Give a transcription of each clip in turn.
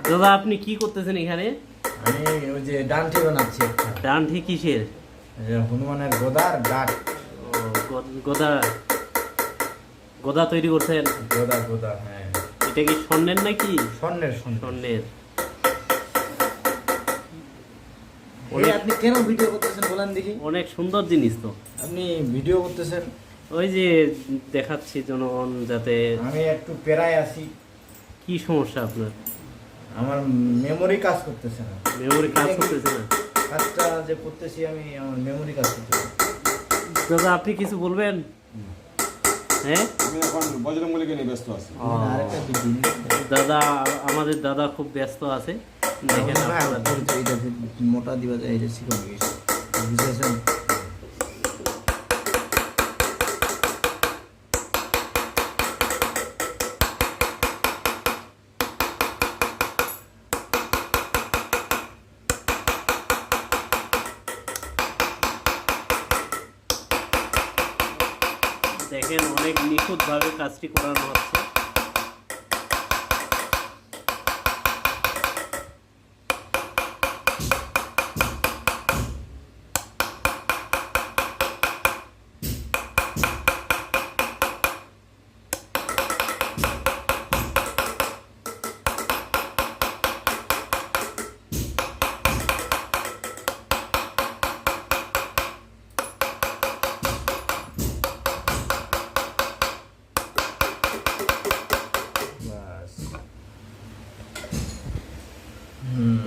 দাদা আপনি কি করতেছেন এখানে? আমি ওই যে ডান্ঠি বানাচ্ছি একটা। ডান্ঠি কিসের? হনুমানের গদার ডাট। গোদা গোদা তৈরি করছেন? গদা গদা, হ্যাঁ। এটা কি স্বর্ণের নাকি? স্বর্ণের। স্বর্ণের। আপনি কেন ভিডিও করতেছেন বলেন দেখি? অনেক সুন্দর জিনিস তো। আপনি ভিডিও করতেছেন? ওই যে দেখাচ্ছি জনগণ যাতে। আমি একটু পেরায় আছি। কি সমস্যা আপনার? আমার মেমোরি কাজ করতেছে না। মেমোরি কাজ করতেছে না? কাজটা যে করতেছি আমি, আমার মেমোরি কাজ করতেছে না। দাদা আপনি কিছু বলবেন? হ্যাঁ, আমি এখন বজরঙ্গলিকে নিয়ে ব্যস্ত আছি। দাদা আমাদের দাদা খুব ব্যস্ত আছে। দেখেন মোটা দিবা যায়, এটা শিখে গেছে, বুঝেছেন? দেখেন অনেক নিখুঁতভাবে কাজটি করানো হচ্ছে।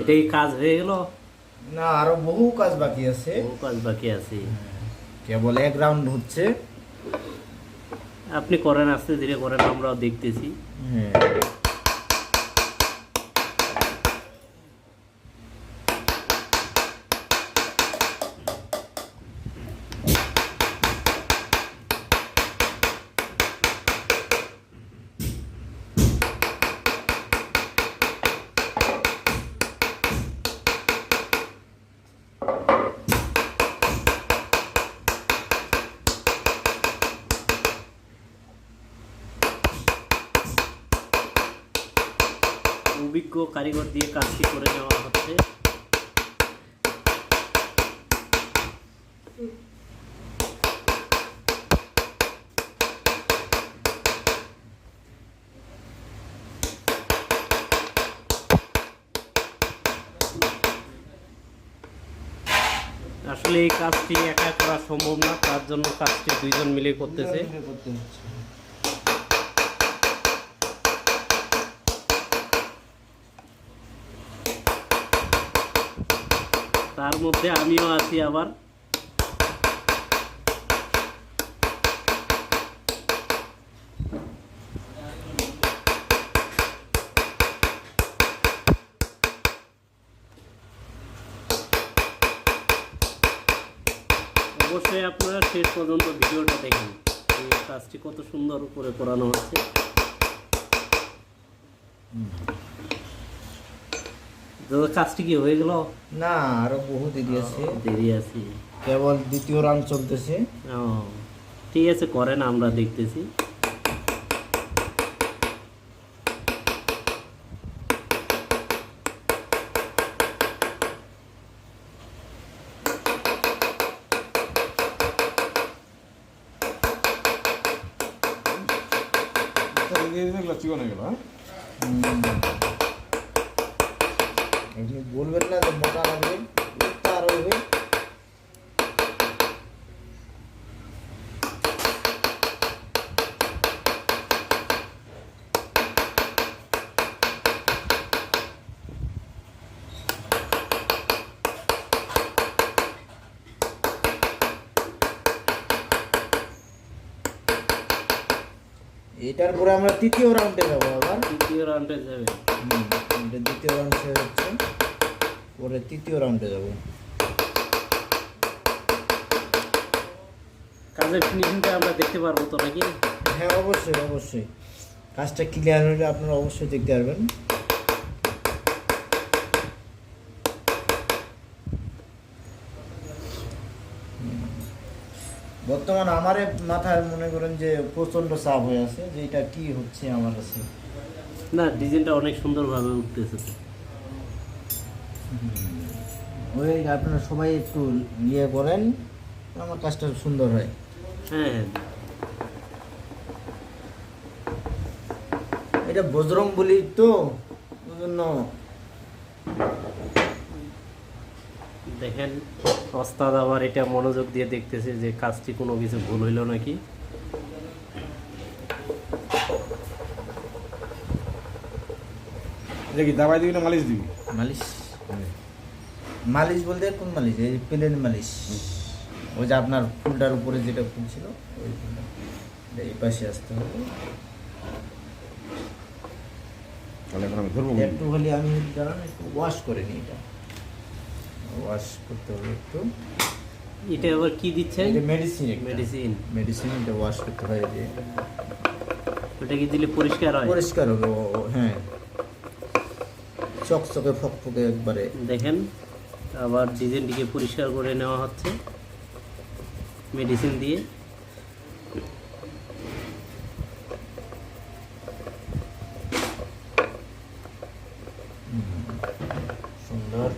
এটা কি কাজ হয়ে গেল? না, আরো বহু কাজ বাকি আছে। বহু কাজ বাকি আছে। কেবল এক রাউন্ড হচ্ছে। আপনি করেন, আস্তে ধীরে করেন, আমরাও দেখতেছি। হ্যাঁ। অভিজ্ঞ কারিগর দিয়ে কাজটি করে নেওয়া হচ্ছে। আসলে এই কাজটি একা করা সম্ভব না, তার জন্য কাজটি দুইজন মিলে করতেছে। তার মধ্যে আমিও আছি আবার। অবশ্যই আপনারা শেষ পর্যন্ত ভিডিওটা দেখেন, এই কাজটি কত সুন্দর করে করানো হচ্ছে। দাদা কাজটি কি হয়ে গেল? না, আরো বহু দেরি আছে। দেরি আছে, কেবল দ্বিতীয় রাউন্ড চলতেছে। ও ঠিক আছে, করেন, আমরা দেখতেছি। চিকন হয়ে গেল। আপনি বলবেন না যে মোটা লাগবে, উঠতে আরো হবে। এটার পরে আমরা তৃতীয় রাউন্ডে যাবো আবার। তৃতীয় রাউন্ডে যাবে? এটা দ্বিতীয় রাউন্ড শেষ হচ্ছে, পরে তৃতীয় রাউন্ডে যাব। কাজের ফিনিশিংটা আমরা দেখতে পারবো তো নাকি? হ্যাঁ, অবশ্যই অবশ্যই। কাজটা ক্লিয়ার হলে আপনারা অবশ্যই দেখতে পারবেন। বর্তমান আমার মাথায় মনে করেন যে প্রচন্ড চাপ হয়ে আছে যে এটা কি হচ্ছে আমার কাছে। না, ডিজাইনটা অনেক সুন্দরভাবে উঠতেছে। ওই আপনারা সবাই একটু ইয়ে করেন, আমার কাজটা সুন্দর হয়। হ্যাঁ হ্যাঁ এটা বজরং বলি তো, ওই জন্য দেখেন ওস্তাদ আবার এটা মনোযোগ দিয়ে দেখতেছে যে কাজটি কোনো কিছু ভুল হইলো নাকি। এটা কি দাবাই দিবি না মালিশ দিবি? মালিশ। মালিশ বলতে কোন মালিশ? এই প্লেন মালিশ, ওই যে আপনার ফুলটার উপরে যেটা ফুল ছিল ওই ফুলটা, এটা এই পাশে আসতে হবে। তাহলে এখন আমি ধরবো একটু হলে আমি দাঁড়ান একটু ওয়াশ করে নিই, এটা ওয়াশ করতে হবে একটু। এটা আবার কি দিচ্ছেন? এটা মেডিসিন, মেডিসিন। মেডিসিন, এটা ওয়াশ করতে হয় যে ওটা কি দিলে পরিষ্কার হয়? পরিষ্কার হবে হ্যাঁ, চকচকে ফকফকে একবারে। দেখেন আবার ডিজাইনটিকে পরিষ্কার করে নেওয়া হচ্ছে মেডিসিন দিয়ে। সুন্দর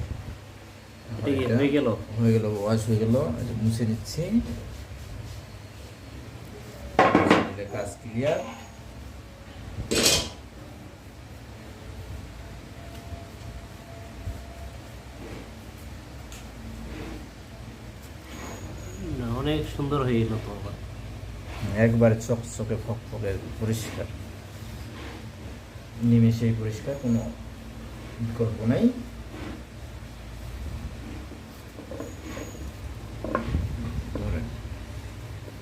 এটা কি হয়ে গেল? হয়ে গেল, ওয়াশ হয়ে গেল, এটা মুছে নিচ্ছি। কাজ ক্লিয়ার। না, অনেক সুন্দর হয়ে গেল তো আবার। একবারে চকচকে ফকফকে পরিষ্কার, নিমেষেই পরিষ্কার, কোনো বিকল্প নাই।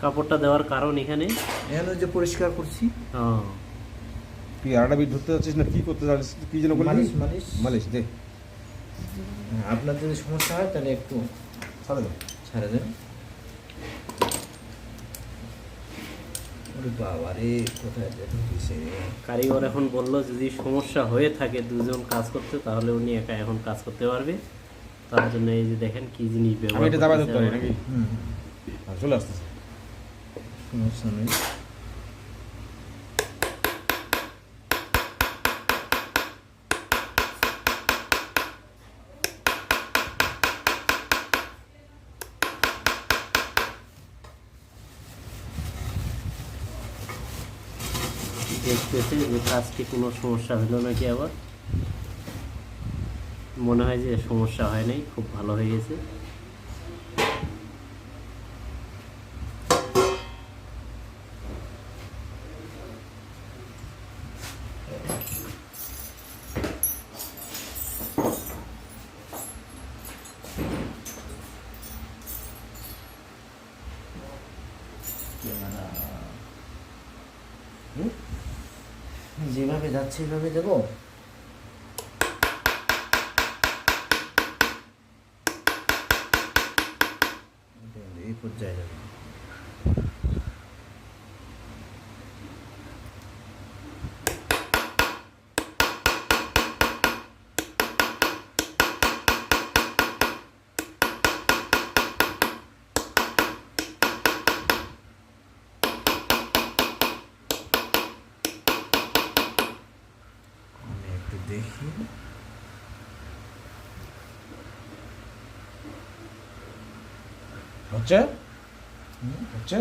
কাপড়টা দেওয়ার কারণ এখানে এখানে যে পরিষ্কার করছি, তুই আরেকটা বিট ধরতে যাচ্ছিস না কি করতে যাচ্ছিস? কি যেন বললি? মালিশ মালিশ। মালিশ দে, আপনার যদি সমস্যা হয় তাহলে একটু ছাড়ে দাও। ছাড়ে দেন। ওরে বাবা রে, কোথায় যেতে হয়েছে? কারিগর এখন বলল যদি সমস্যা হয়ে থাকে দুজন কাজ করতে, তাহলে উনি একা এখন কাজ করতে পারবে। তার জন্য এই যে দেখেন কি জিনিস আমি ব্যবহার এটা দাবাই করতেছে ধরতে পারি আমার। নাকি? চলে আসতেছে। সমস্যা নেই। দেখতেছে যে কাজটি কোনো সমস্যা হলো নাকি। আবার মনে হয় যে সমস্যা হয় নাই, খুব ভালো হয়ে গেছে। যেভাবে যাচ্ছে এভাবে দেবো। এই পর্যায়ে যাবে। আমি একটু দেখি। হচ্ছে হচ্ছে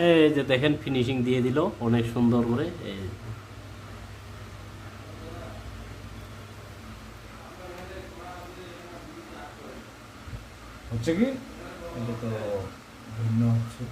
এই যে দেখেন ফিনিশিং দিয়ে দিল অনেক সুন্দর করে। এই হচ্ছে কি? এটা তো ভিন্ন হচ্ছে।